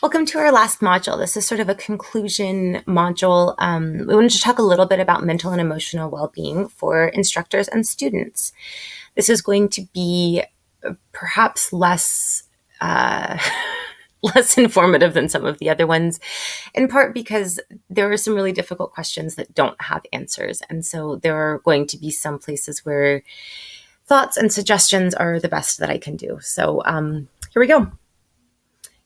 Welcome to our last module. This is sort of a conclusion module. We wanted to talk a little bit about mental and emotional well-being for instructors and students. This is going to be perhaps less less informative than some of the other ones, in part because there are some really difficult questions that don't have answers. And so there are going to be some places where thoughts and suggestions are the best that I can do. So here we go.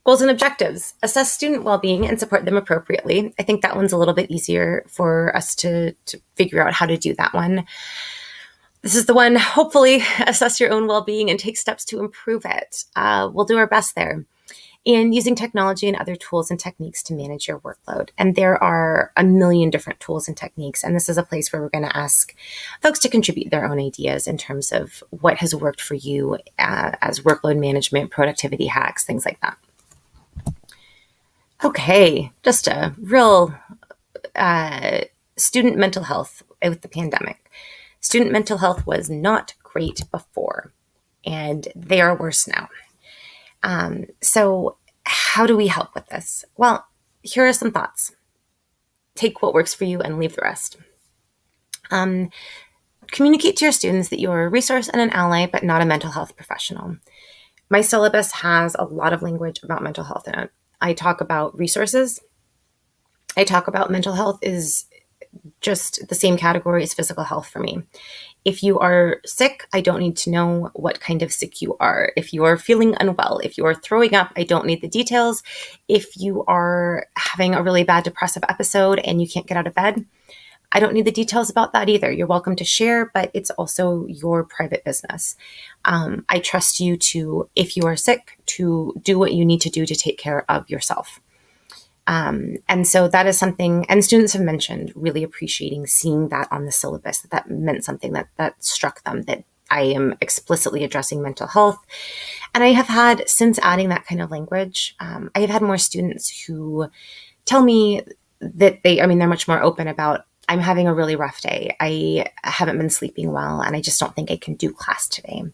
Goals and objectives. Assess student well-being and support them appropriately. I think that one's a little bit easier for us to figure out how to do that one. This is the one, hopefully, assess your own well-being and take steps to improve it. We'll do our best there. And using technology and other tools and techniques to manage your workload. And there are a million different tools and techniques. And this is a place where we're going to ask folks to contribute their own ideas in terms of what has worked for you as workload management, productivity hacks, things like that. Okay, just a real student mental health with the pandemic. Student mental health was not great before, and they are worse now. So how do we help with this? Well, here are some thoughts. Take what works for you and leave the rest. Communicate to your students that you're a resource and an ally, but not a mental health professional. My syllabus has a lot of language about mental health in it. I talk about resources. I talk about mental health is just the same category as physical health for me. If you are sick, I don't need to know what kind of sick you are. If you are feeling unwell, if you are throwing up, I don't need the details. If you are having a really bad depressive episode and you can't get out of bed, I don't need the details about that either. You're welcome to share, but it's also your private business. I trust you to, if you are sick, to do what you need to do to take care of yourself. And so that is something, and students have mentioned really appreciating seeing that on the syllabus, that meant something that struck them, that I am explicitly addressing mental health. And I have had, since adding that kind of language, I have had more students who tell me that they're much more open about, I'm having a really rough day. I haven't been sleeping well, and I just don't think I can do class today.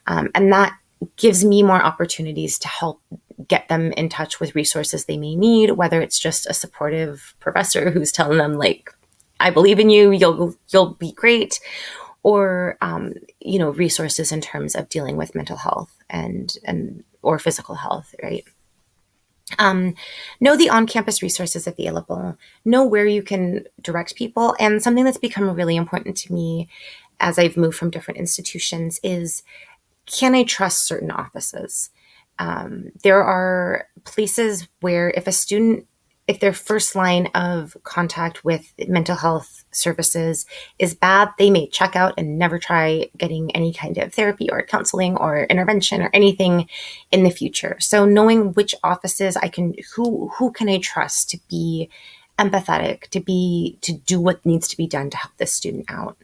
And that gives me more opportunities to help get them in touch with resources they may need, whether it's just a supportive professor who's telling them, like, I believe in you, you'll be great, or resources in terms of dealing with mental health and or physical health, right? Know the on-campus resources available, know where you can direct people. And something that's become really important to me as I've moved from different institutions is, can I trust certain offices? There are places where if their first line of contact with mental health services is bad, they may check out and never try getting any kind of therapy or counseling or intervention or anything in the future. So knowing which offices who can I trust to be empathetic, to do what needs to be done to help this student out.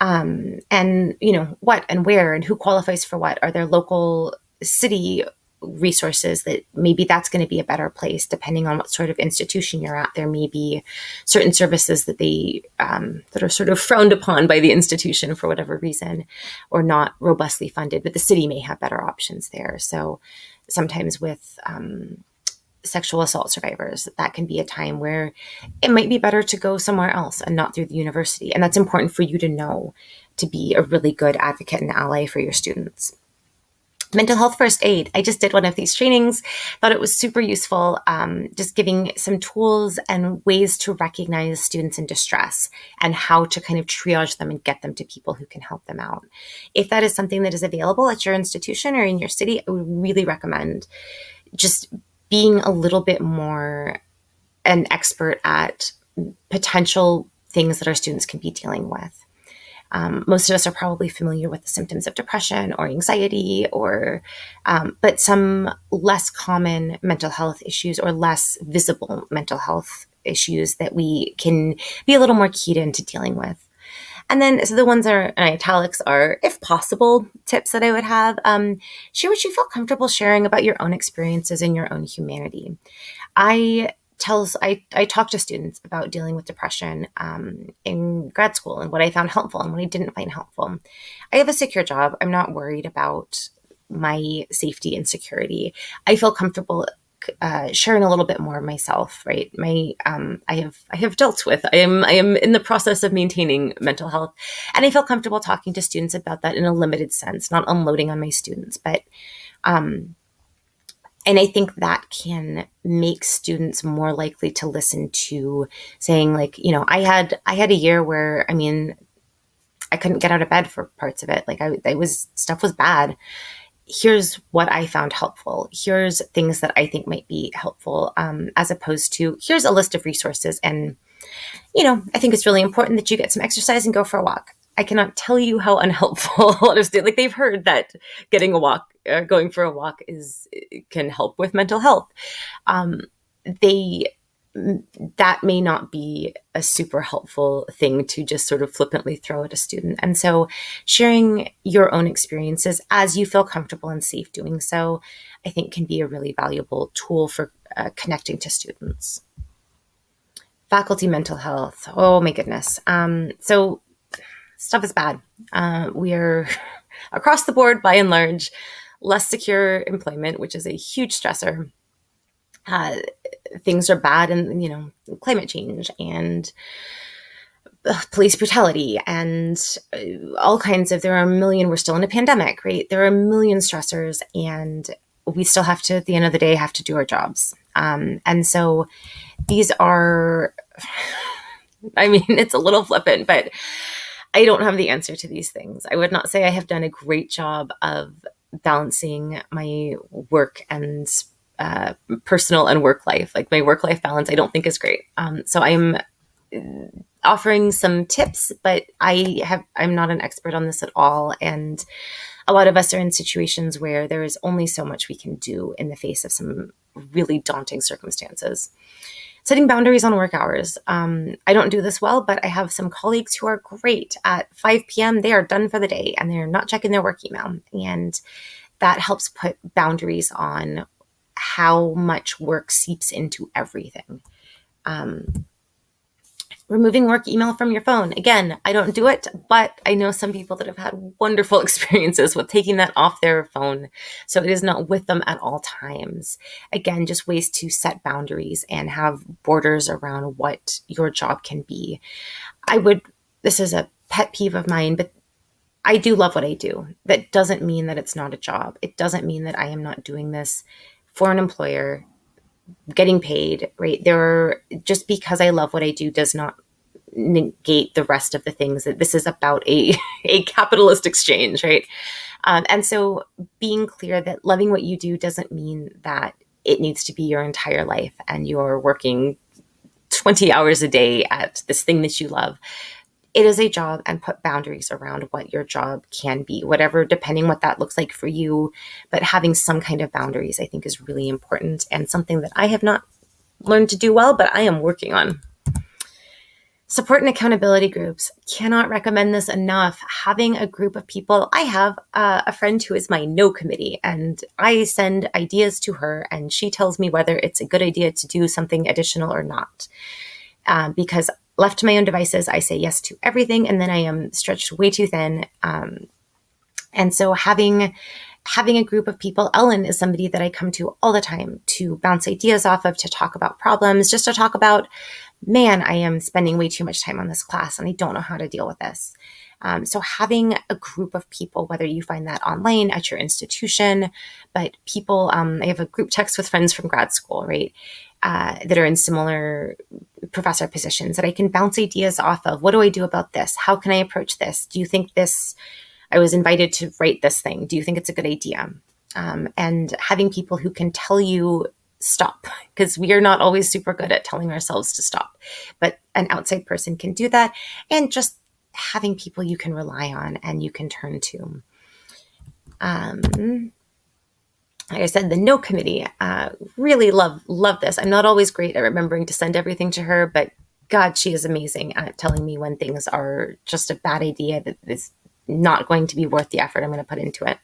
And what and where and who qualifies for what. Are there local city resources that maybe that's going to be a better place depending on what sort of institution you're at? There may be certain services that that are sort of frowned upon by the institution for whatever reason, or not robustly funded, but the city may have better options there. So sometimes with sexual assault survivors, that can be a time where it might be better to go somewhere else and not through the university. And that's important for you to know, to be a really good advocate and ally for your students. Mental health first aid. I just did one of these trainings, thought it was super useful, just giving some tools and ways to recognize students in distress and how to kind of triage them and get them to people who can help them out. If that is something that is available at your institution or in your city, I would really recommend just being a little bit more an expert at potential things that our students can be dealing with. Most of us are probably familiar with the symptoms of depression or anxiety, but some less common mental health issues or less visible mental health issues that we can be a little more keyed into dealing with. And then, so the ones that are in italics are, if possible, tips that I would have. Share what you feel comfortable sharing about your own experiences and your own humanity. I talk to students about dealing with depression in grad school and what I found helpful and what I didn't find helpful. I have a secure job. I'm not worried about my safety and security. I feel comfortable sharing a little bit more of myself, right? I have dealt with, I am in the process of maintaining mental health, and I feel comfortable talking to students about that in a limited sense, not unloading on my students, but, and I think that can make students more likely to listen to saying like, I had a year where, I couldn't get out of bed for parts of it. Like stuff was bad. Here's what I found helpful. Here's things that I think might be helpful, as opposed to here's a list of resources. And, I think it's really important that you get some exercise and go for a walk. I cannot tell you how unhelpful a lot of students, like they've heard that getting a walk, going for a walk can help with mental health. That may not be a super helpful thing to just sort of flippantly throw at a student. And so sharing your own experiences as you feel comfortable and safe doing so, I think can be a really valuable tool for connecting to students. Faculty mental health. Oh my goodness. So stuff is bad. We're across the board, by and large, less secure employment, which is a huge stressor. Things are bad, and climate change and police brutality and all kinds of. There are a million. We're still in a pandemic, right? There are a million stressors, and we still have to, at the end of the day, have to do our jobs. And so these are. It's a little flippant, but I don't have the answer to these things. I would not say I have done a great job of balancing my work and personal and work life. Like my work-life balance, I don't think is great. So I'm offering some tips, but I'm not an expert on this at all. And a lot of us are in situations where there is only so much we can do in the face of some really daunting circumstances. Setting boundaries on work hours. I don't do this well, but I have some colleagues who are great. At 5 p.m., they are done for the day and they're not checking their work email. And that helps put boundaries on how much work seeps into everything. Removing work email from your phone. Again, I don't do it, but I know some people that have had wonderful experiences with taking that off their phone, so it is not with them at all times. Again, just ways to set boundaries and have borders around what your job can be. This is a pet peeve of mine, but I do love what I do. That doesn't mean that it's not a job. It doesn't mean that I am not doing this for an employer, getting paid, right? Just because I love what I do does not negate the rest of the things. That this is about a capitalist exchange, right? And so being clear that loving what you do doesn't mean that it needs to be your entire life and you're working 20 hours a day at this thing that you love. It is a job, and put boundaries around what your job can be, whatever, depending what that looks like for you. But having some kind of boundaries, I think, is really important and something that I have not learned to do well, but I am working on. Support and accountability groups. Cannot recommend this enough. Having a group of people. I have a friend who is my no committee, and I send ideas to her and she tells me whether it's a good idea to do something additional or not. Because left to my own devices, I say yes to everything, and then I am stretched way too thin. And so having a group of people, Ellen is somebody that I come to all the time to bounce ideas off of, to talk about problems, just to talk about, man, I am spending way too much time on this class and I don't know how to deal with this. So having a group of people, whether you find that online at your institution, but people, I have a group text with friends from grad school, right? That are in similar professor positions that I can bounce ideas off of. What do I do about this? How can I approach this? Do you think I was invited to write this thing. Do you think it's a good idea? And having people who can tell you stop, because we are not always super good at telling ourselves to stop, but an outside person can do that. And just having people you can rely on and you can turn to. Like I said, the no committee, really love this. I'm not always great at remembering to send everything to her, but God, she is amazing at telling me when things are just a bad idea that is not going to be worth the effort I'm going to put into it.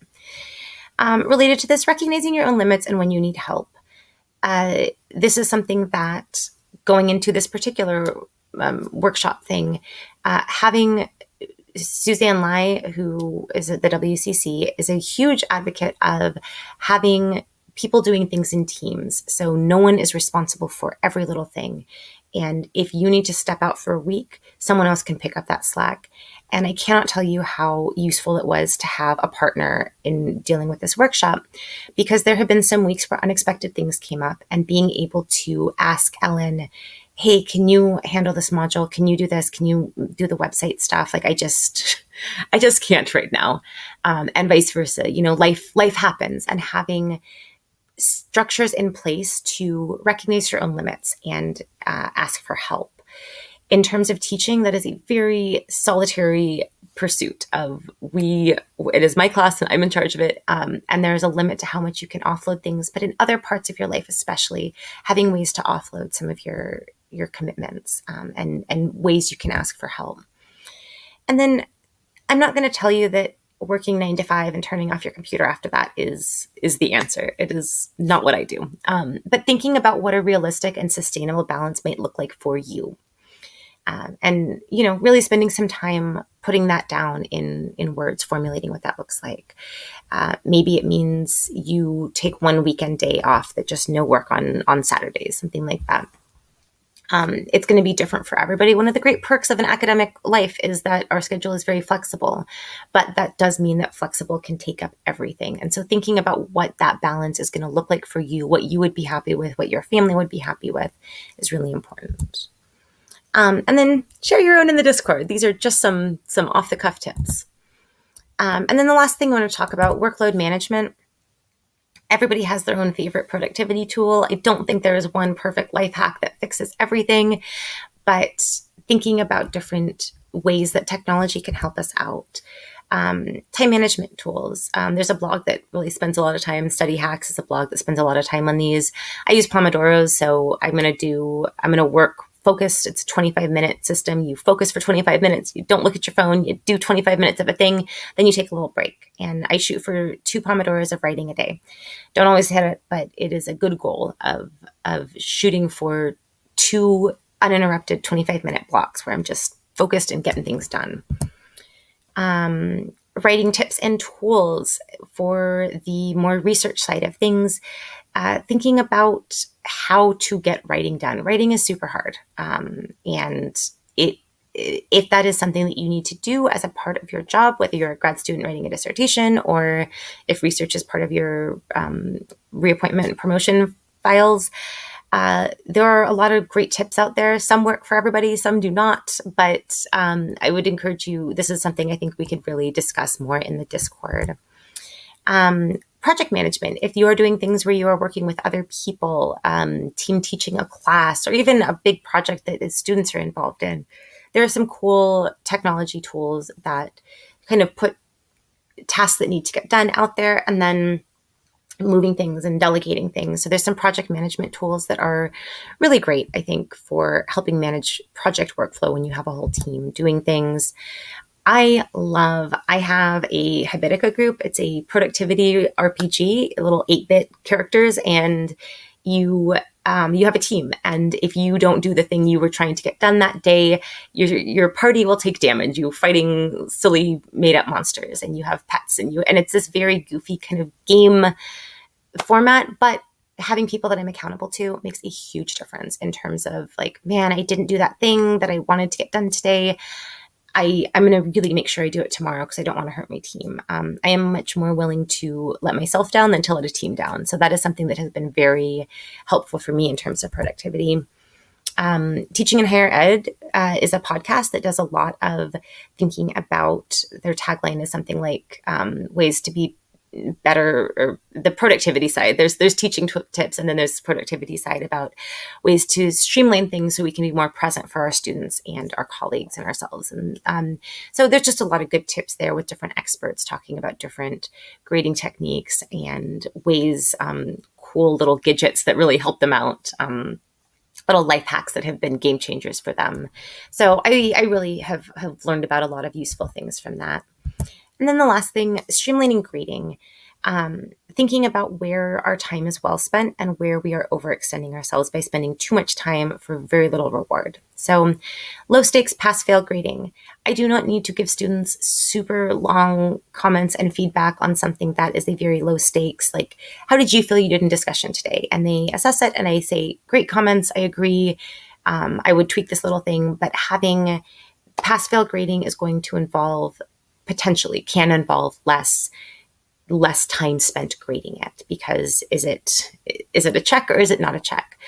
Related to this, recognizing your own limits and when you need help. This is something that going into this particular workshop thing, having Suzanne Lai, who is at the WCC, is a huge advocate of having people doing things in teams. So no one is responsible for every little thing. And if you need to step out for a week, someone else can pick up that slack. And I cannot tell you how useful it was to have a partner in dealing with this workshop, because there have been some weeks where unexpected things came up, and being able to ask Ellen, hey, can you handle this module? Can you do this? Can you do the website stuff? Like, I just can't right now. And vice versa. Life happens, and having structures in place to recognize your own limits and ask for help. In terms of teaching, that is a very solitary pursuit of it is my class and I'm in charge of it. And there's a limit to how much you can offload things. But in other parts of your life, especially, having ways to offload some of your commitments and ways you can ask for help. And then I'm not going to tell you that working 9 to 5 and turning off your computer after that is the answer. It is not what I do. But thinking about what a realistic and sustainable balance might look like for you. And really spending some time putting that down in words, formulating what that looks like. Maybe it means you take one weekend day off, that just no work on Saturdays, something like that. It's going to be different for everybody. One of the great perks of an academic life is that our schedule is very flexible, but that does mean that flexible can take up everything. And so thinking about what that balance is going to look like for you, what you would be happy with, what your family would be happy with, is really important. And then share your own in the Discord. These are just some off-the-cuff tips. And then the last thing I want to talk about, workload management. Everybody has their own favorite productivity tool. I don't think there is one perfect life hack that fixes everything, but thinking about different ways that technology can help us out. Time management tools. There's a blog that really spends a lot of time. Study Hacks is a blog that spends a lot of time on these. I use Pomodoros, so I'm going to work focused. It's a 25-minute system. You focus for 25 minutes. You don't look at your phone. You do 25 minutes of a thing. Then you take a little break. And I shoot for 2 Pomodoros of writing a day. Don't always hit it, but it is a good goal of shooting for 2 uninterrupted 25-minute blocks where I'm just focused and getting things done. Writing tips and tools for the more research side of things. Thinking about how to get writing done. Writing is super hard. And if that is something that you need to do as a part of your job, whether you're a grad student writing a dissertation, or if research is part of your reappointment and promotion files, there are a lot of great tips out there. Some work for everybody, some do not. But I would encourage you, this is something I think we could really discuss more in the Discord. Project management. If you are doing things where you are working with other people, team teaching a class, or even a big project that the students are involved in, there are some cool technology tools that kind of put tasks that need to get done out there, and then moving things and delegating things. So there's some project management tools that are really great, I think, for helping manage project workflow when you have a whole team doing things. I have a Habitica group. It's a productivity RPG, little 8-bit characters, and you have a team. And if you don't do the thing you were trying to get done that day, your party will take damage. You're fighting silly made up monsters, and you have pets, and it's this very goofy kind of game format, but having people that I'm accountable to makes a huge difference in terms of like, man, I didn't do that thing that I wanted to get done today. I'm going to really make sure I do it tomorrow because I don't want to hurt my team. I am much more willing to let myself down than to let a team down. So that is something that has been very helpful for me in terms of productivity. Teaching in Higher Ed is a podcast that does a lot of thinking about, their tagline is something like ways to be better, or the productivity side. There's teaching tips, and then there's productivity side about ways to streamline things so we can be more present for our students and our colleagues and ourselves. And so there's just a lot of good tips there with different experts talking about different grading techniques and ways, cool little gadgets that really help them out. Little life hacks that have been game changers for them. So I really have learned about a lot of useful things from that. And then the last thing, streamlining grading. Thinking about where our time is well spent and where we are overextending ourselves by spending too much time for very little reward. So, low stakes pass fail grading. I do not need to give students super long comments and feedback on something that is a very low stakes. Like, how did you feel you did in discussion today? And they assess it and I say, great comments, I agree. I would tweak this little thing, but having pass fail grading is going to involve, potentially can involve less time spent grading it, because is it a check or is it not a check?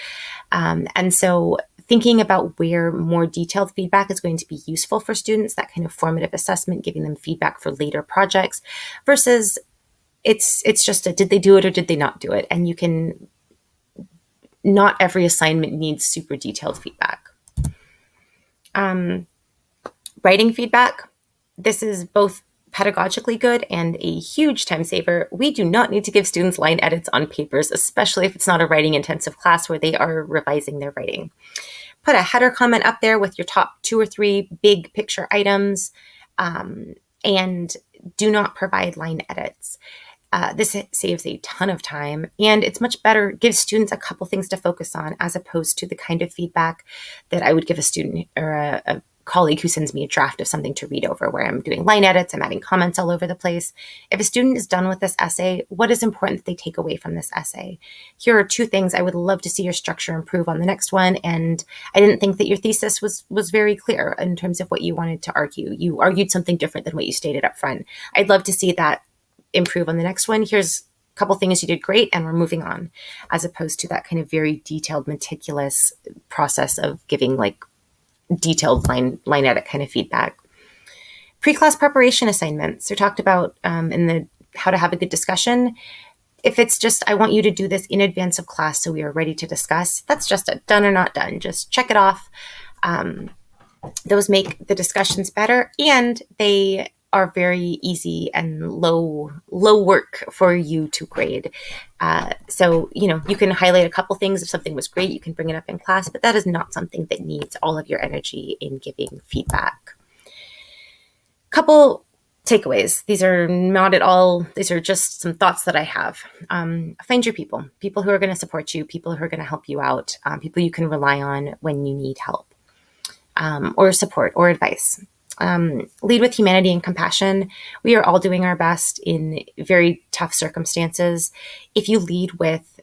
And so thinking about where more detailed feedback is going to be useful for students, that kind of formative assessment, giving them feedback for later projects, versus it's just a did they do it or did they not do it? And you can, not every assignment needs super detailed feedback. Writing feedback. This is both pedagogically good and a huge time saver. We do not need to give students line edits on papers, especially if it's not a writing intensive class where they are revising their writing. Put a header comment up there with your top 2 or 3 big picture items, and do not provide line edits. This saves a ton of time, and it's much better, gives students a couple things to focus on, as opposed to the kind of feedback that I would give a student or a colleague who sends me a draft of something to read over, where I'm doing line edits, I'm adding comments all over the place. If a student is done with this essay, what is important that they take away from this essay? Here are 2 things. I would love to see your structure improve on the next one, and I didn't think that your thesis was very clear in terms of what you wanted to argue. You argued something different than what you stated up front. I'd love to see that improve on the next one. Here's a couple things you did great, and we're moving on, as opposed to that kind of very detailed, meticulous process of giving like detailed line edit kind of feedback. Pre-class preparation assignments are talked about in the how to have a good discussion. If it's just, I want you to do this in advance of class so we are ready to discuss, that's just a done or not done. Just check it off. Those make the discussions better, and they are very easy and low work for you to grade. So, you can highlight a couple things. If something was great, you can bring it up in class, but that is not something that needs all of your energy in giving feedback. Couple takeaways. These are not at all, these are just some thoughts that I have. Find your people who are going to support you, people who are going to help you out, people you can rely on when you need help, or support or advice. Lead with humanity and compassion. We are all doing our best in very tough circumstances. If you lead with,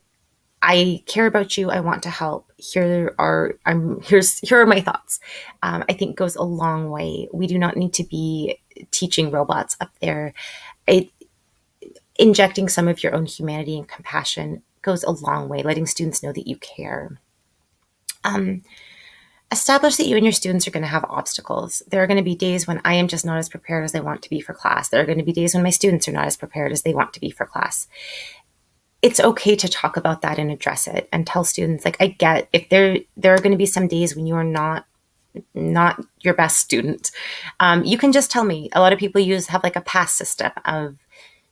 I care about you, I want to help, here are my thoughts, I think goes a long way. We do not need to be teaching robots up there. Injecting some of your own humanity and compassion goes a long way, letting students know that you care. Establish that you and your students are going to have obstacles. There are going to be days when I am just not as prepared as I want to be for class. There are going to be days when my students are not as prepared as they want to be for class. It's okay to talk about that and address it, and tell students, like, I get if there are going to be some days when you are not your best student. You can just tell me. A lot of people have like a pass system of,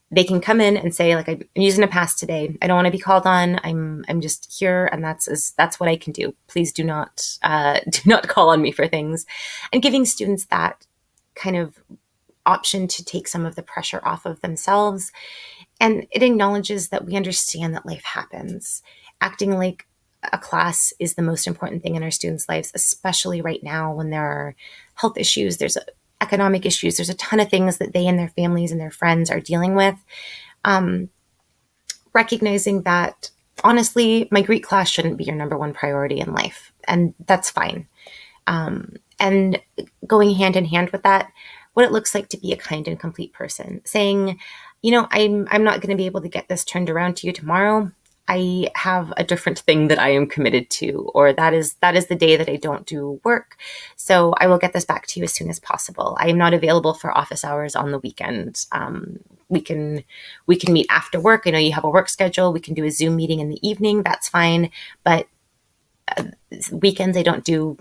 they can come in and say, like, I'm using a pass today. I don't want to be called on. I'm just here, and that's what I can do. Please do not call on me for things. And giving students that kind of option to take some of the pressure off of themselves. And it acknowledges that we understand that life happens. Acting like a class is the most important thing in our students' lives, especially right now when there are health issues, there's economic issues, there's a ton of things that they and their families and their friends are dealing with. Recognizing that, honestly, my Greek class shouldn't be your number one priority in life, and that's fine. And going hand in hand with that, what it looks like to be a kind and complete person, saying, I'm not going to be able to get this turned around to you tomorrow. I have a different thing that I am committed to, or that is the day that I don't do work. So I will get this back to you as soon as possible. I am not available for office hours on the weekend. We can meet after work. I know you have a work schedule. We can do a Zoom meeting in the evening. That's fine. But weekends, I don't do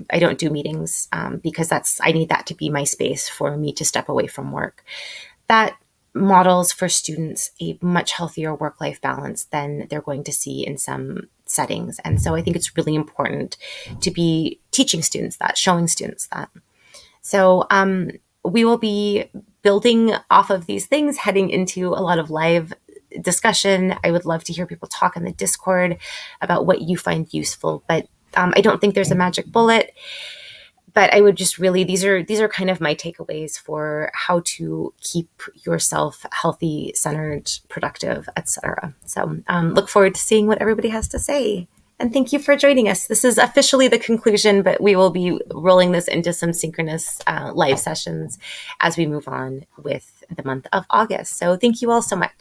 meetings, because I need that to be my space for me to step away from work. That models for students a much healthier work-life balance than they're going to see in some settings. And so I think it's really important to be teaching students that, showing students that. So we will be building off of these things, heading into a lot of live discussion. I would love to hear people talk in the Discord about what you find useful. But I don't think there's a magic bullet. But I would just really, these are kind of my takeaways for how to keep yourself healthy, centered, productive, etc. So look forward to seeing what everybody has to say. And thank you for joining us. This is officially the conclusion, but we will be rolling this into some synchronous live sessions as we move on with the month of August. So thank you all so much.